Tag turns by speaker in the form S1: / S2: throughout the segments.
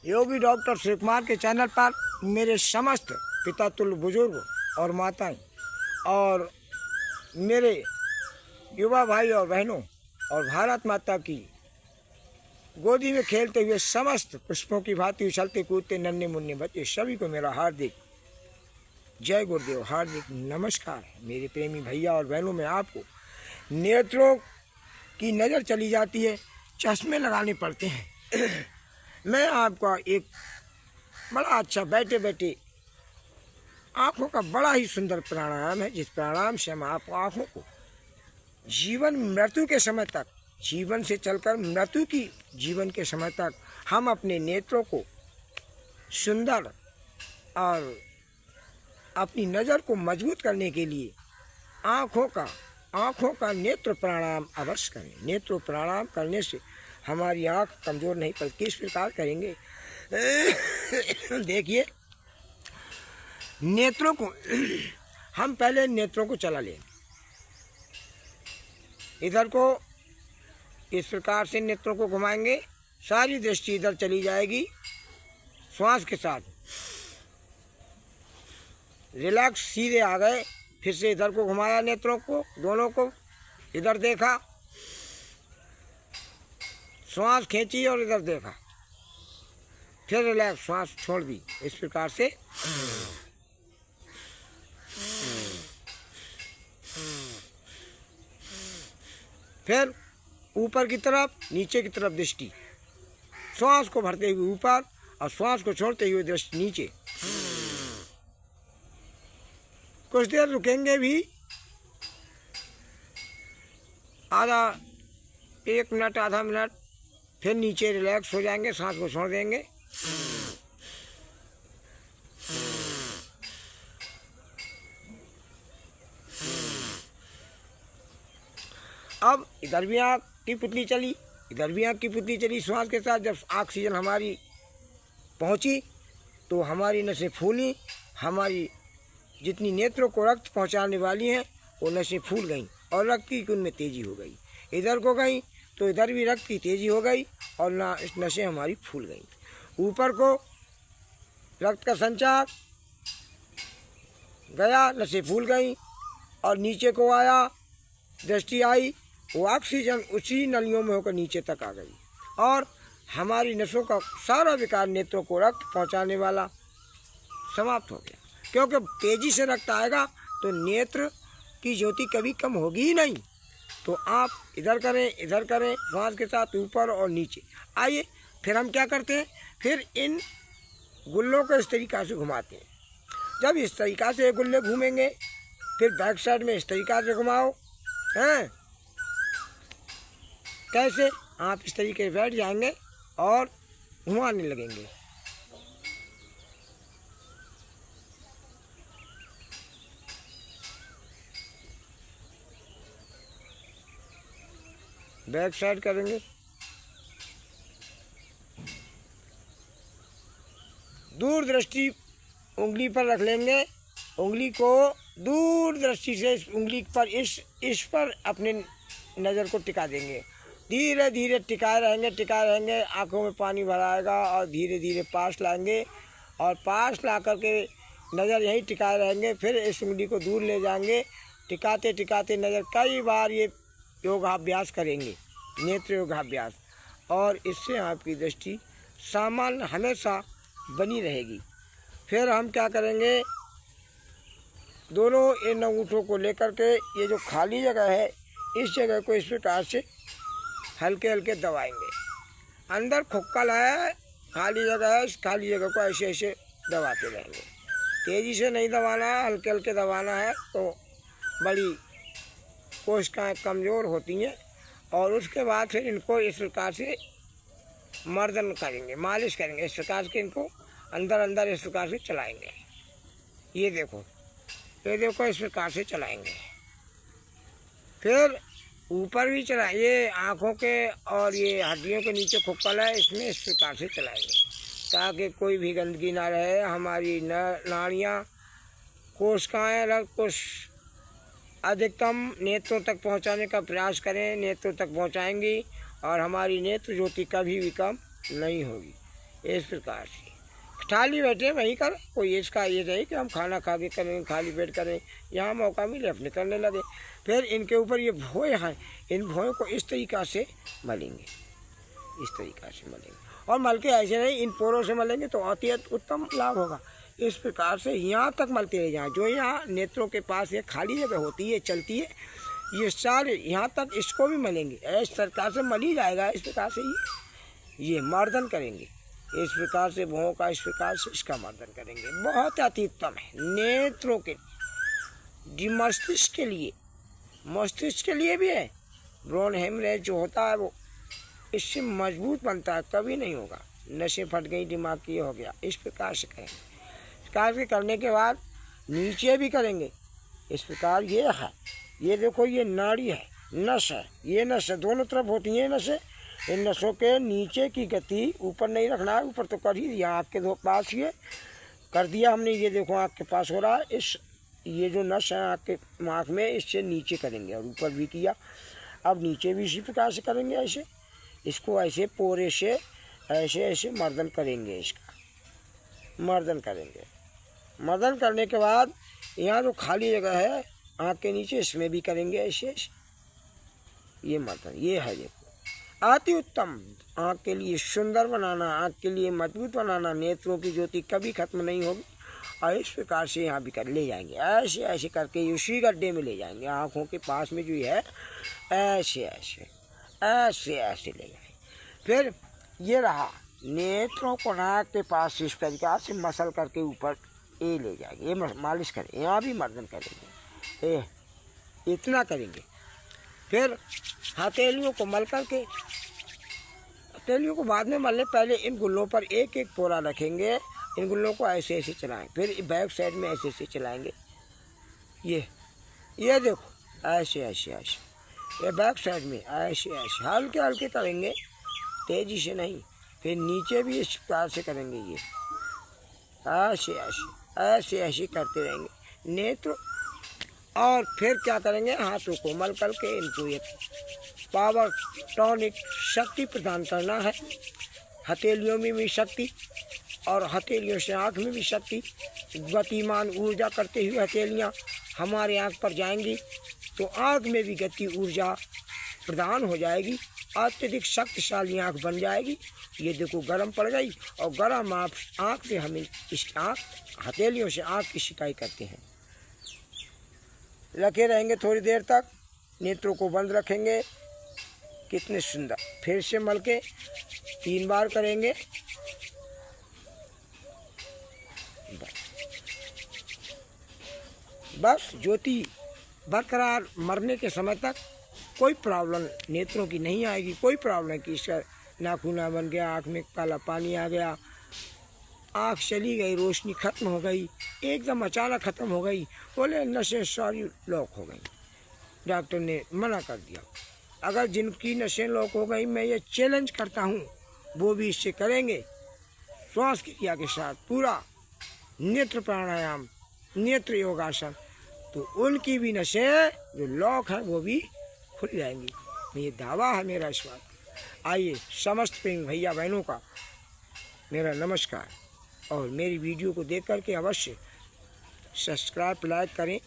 S1: योगी doctor Shiv Kumar के channel पर मेरे समस्त पिता तुल्य बुजुर्ग और माताएं और मेरे युवा भाई और बहनों और भारत माता की गोदी में खेलते हुए समस्त पुष्पों की भांति उछलते कूदते नन्हे मुन्ने बच्चे सभी को मेरा हार्दिक जय गुरुदेव, हार्दिक नमस्कार। मेरे प्रेमी भैया और बहनों में आपको नेत्रों की नज़र चली जाती है, चश्मे लगाने पड़ते हैं। मैं आपका एक बड़ा अच्छा बैठे बैठे आँखों का बड़ा ही सुंदर प्राणायाम है, जिस प्राणायाम से हम आप आँखों को जीवन मृत्यु के समय तक, जीवन से चलकर मृत्यु की जीवन के समय तक हम अपने नेत्रों को सुंदर और अपनी नज़र को मजबूत करने के लिए आँखों का नेत्र प्राणायाम अवश्य करें। नेत्र प्राणायाम करने से हमारी आँख कमज़ोर नहीं पड़ती। किस प्रकार करेंगे देखिए, नेत्रों को हम पहले नेत्रों को चला लें, इधर को इस प्रकार से नेत्रों को घुमाएंगे, सारी दृष्टि इधर चली जाएगी। श्वास के साथ रिलैक्स, सीधे आ गए, फिर से इधर को घुमाया, नेत्रों को दोनों को इधर देखा, श्वास खींची और इधर देखा, फिर रिलैक्स, श्वास छोड़ दी। इस प्रकार से फिर ऊपर की तरफ, नीचे की तरफ दृष्टि, श्वास को भरते हुए ऊपर और श्वास को छोड़ते हुए दृष्टि नीचे। कुछ देर रुकेंगे भी, एक मिनट आधा मिनट, फिर नीचे रिलैक्स हो जाएंगे, सांस को छोड़ देंगे। अब इधर भी आँख की पुतली चली, इधर भी आँख की पुतली चली। श्वास के साथ जब ऑक्सीजन हमारी पहुंची तो हमारी नसें फूली, हमारी जितनी नेत्रों को रक्त पहुंचाने वाली हैं वो नसें फूल गईं और रक्त की उनमें तेज़ी हो गई। इधर को गई तो इधर भी रक्त की तेज़ी हो गई और नसें हमारी फूल गईं। ऊपर को रक्त का संचार गया, नसें फूल गईं, और नीचे को आया, दृष्टि आई, वो ऑक्सीजन उसी नलियों में होकर नीचे तक आ गई और हमारी नसों का सारा विकार, नेत्रों को रक्त पहुंचाने वाला, समाप्त हो गया। क्योंकि तेज़ी से रक्त आएगा तो नेत्र की ज्योति कभी कम होगी ही नहीं। तो आप इधर करें श्वास के साथ ऊपर और नीचे। आइए फिर हम क्या करते हैं, फिर इन गुल्लों को इस तरीक़ा से घुमाते हैं। जब इस तरीक़ा से गुल्ले घूमेंगे, फिर बैक साइड में इस तरीक़ा से घुमाओ। हैं कैसे? आप इस तरीके से बैठ जाएंगे और घुमाने लगेंगे। बैक साइड करेंगे, दूर दृष्टि उंगली पर रख लेंगे, उंगली को दूर दृष्टि से इस उंगली पर इस पर अपने नज़र को टिका देंगे। धीरे धीरे टिकाए रहेंगे, आँखों में पानी भराएगा और धीरे धीरे पास लाएंगे और पास ला करके नज़र यहीं टिकाए रहेंगे। फिर इस उंगली को दूर ले जाएंगे, टिकाते टिकाते नज़र कई बार ये योगाभ्यास करेंगे, नेत्र योगाभ्यास, और इससे आपकी दृष्टि सामान्य हमेशा बनी रहेगी। फिर हम क्या करेंगे, दोनों इन अंगूठों को लेकर के ये जो खाली जगह है, इस जगह को इस प्रकार से हल्के हल्के दबाएंगे। अंदर खुक्कल है, खाली जगह है, इस खाली जगह को ऐसे ऐसे दबाते रहेंगे। तेज़ी से नहीं दबाना है, हल्के हल्के दबाना है, तो बड़ी कोशिकाएँ कमज़ोर होती हैं। और उसके बाद फिर इनको इस प्रकार से मर्दन करेंगे, मालिश करेंगे, इस प्रकार से इनको अंदर अंदर इस प्रकार से चलाएंगे। ये देखो इस प्रकार से चलाएंगे। फिर ऊपर भी चलाइए, आँखों के और ये हड्डियों के नीचे खुक्कल है, इसमें इस प्रकार से चलाएंगे ताकि कोई भी गंदगी ना रहे। हमारी नाड़ियाँ, कोशिकाएँ, रक्त कोश अधिकतम नेत्रों तक पहुंचाने का प्रयास करें, नेत्रों तक पहुंचाएंगी और हमारी नेत्र ज्योति कभी भी कम नहीं होगी। इस प्रकार से खाली बैठे वहीं कर, कोई इसका ये नहीं कि हम खाना खा के करें, खाली पेट करें, यहाँ मौका मिले अपने करने लगे। फिर इनके ऊपर ये भोए हैं, इन भोयों को इस तरीक़ा से मलेंगे, इस तरीक़ा से मलेंगे, और मल के ऐसे नहीं इन पोरों से मलेंगे तो अति उत्तम लाभ होगा। इस प्रकार से यहाँ तक मलते रह जाएँ, जो यहाँ नेत्रों के पास ये खाली जगह होती है, चलती है, ये सारे यहाँ तक इसको भी मलेंगे। इस प्रकार से मल ही जाएगा। इस प्रकार से ये मर्दन करेंगे, इस प्रकार से भों का, इस प्रकार से इसका मर्दन करेंगे। बहुत अति उत्तम है नेत्रों के लिए, मस्तिष्क के लिए, मस्तिष्क के लिए भी है। ब्रोन हेमरेज जो होता है वो इससे मजबूत बनता है, कभी नहीं होगा। नशे फट गई, दिमाग की हो गया। इस प्रकार से करेंगे। इस प्रकार से करने के बाद नीचे भी करेंगे। इस प्रकार ये है, ये देखो ये नाड़ी है, नस है, ये नस है, दोनों तरफ होती हैं नसें। इन नसों के नीचे की गति ऊपर नहीं रखना है, ऊपर तो कर ही दिया आँख के दो पास, ये कर दिया हमने। ये देखो आँख के पास हो रहा है, इस ये जो नस है आँख में, इससे नीचे करेंगे, और ऊपर भी किया। अब नीचे भी इसी प्रकार से करेंगे, ऐसे इसको ऐसे पोरे से ऐसे ऐसे मर्दन करेंगे, इसका मर्दन करेंगे। मर्दन करने के बाद यहाँ जो खाली जगह है आँख के नीचे, इसमें भी करेंगे ऐसे ऐसे। ये मर्दन ये है, देखो अति उत्तम। आँख के लिए सुंदर बनाना, आँख के लिए मजबूत बनाना, नेत्रों की ज्योति कभी खत्म नहीं होगी। और इस प्रकार से यहाँ भी कर ले जाएंगे, ऐसे ऐसे करके उसी गड्ढे में ले जाएंगे, आँखों के पास में जो है ऐसे ऐसे ऐसे ऐसे ले जाएंगे। फिर ये रहा नेत्रों को नाक के पास इस प्रकार से मसल करके ऊपर ये ले जाएंगे, ये मालिश करें, यहाँ भी मर्दन करेंगे, इतना करेंगे। फिर हथेलियों को मल करके, हथेलियों को बाद में मलने, पहले इन गुल्लों पर एक एक पोरा रखेंगे, इन गुल्लों को ऐसे ऐसे चलाएंगे। फिर बैक साइड में ऐसे ऐसे चलाएंगे, ये देखो ऐसे ऐसे ऐसे, ये बैक साइड में ऐसे ऐसे हल्के हल्के करेंगे, तेजी से नहीं। फिर नीचे भी इस प्रकार से करेंगे, ये ऐसे ऐसे ऐसे ऐसे करते रहेंगे नेत्र। और फिर क्या करेंगे, हाथों को मल करके इनको एक पावर टॉनिक शक्ति प्रदान करना है। हथेलियों में भी शक्ति, और हथेलियों से आँख में भी शक्ति। गतिमान ऊर्जा करते हुए हथेलियाँ हमारे आँख पर जाएंगी तो आँख में भी गति ऊर्जा प्रदान हो जाएगी, अत्यधिक शक्तिशाली आँख बन जाएगी। ये देखो गर्म पड़ गई, और गर्म आँख से हमें इस आँख हथेलियों से आँख की शिकायत करते हैं। रखे रहेंगे थोड़ी देर तक, नेत्रों को बंद रखेंगे। कितने सुंदर। फिर से मल के 3 बार करेंगे। बस ज्योति बरकरार मरने के समय तक कोई प्रॉब्लम नेत्रों की नहीं आएगी। कोई प्रॉब्लम कि इसका नाखूना बन गया, आँख में काला पानी आ गया, आँख चली गई, रोशनी खत्म हो गई, एकदम अचानक खत्म हो गई, बोले नसें सारी लॉक हो गई, डॉक्टर ने मना कर दिया। अगर जिनकी नसें लॉक हो गई, मैं ये चैलेंज करता हूँ, वो भी इससे करेंगे श्वास क्रिया के साथ पूरा नेत्र प्राणायाम, नेत्र योगासन, तो उनकी भी नसें जो लॉक हैं वो भी खुल जाएंगी। ये दावा है मेरा इस बात। आइए समस्त प्रेमी भैया बहनों का मेरा नमस्कार, और मेरी वीडियो को देख करके अवश्य सब्सक्राइब लाइक करें,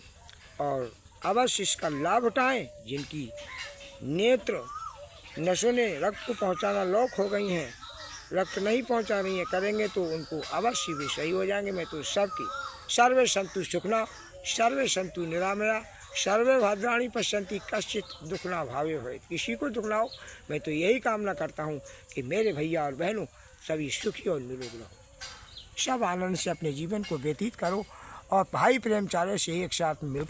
S1: और अवश्य इसका लाभ उठाएं। जिनकी नेत्र नसों ने रक्त को पहुंचाना लॉक हो गई हैं, रक्त नहीं पहुंचा रही हैं, करेंगे तो उनको अवश्य भी सही हो जाएंगे। मैं तो सबकी सर्वे संतु सुखना, सर्वे संतु निरामया, सर्वे भद्राणि पश्यन्ति कश्चित दुख ना भावे होए। किसी को दुख ना हो, मैं तो यही कामना करता हूँ कि मेरे भैया और बहनों सभी सुखी और निरोग रहो, सब आनंद से अपने जीवन को व्यतीत करो, और भाई प्रेमचार्य से एक साथ मिल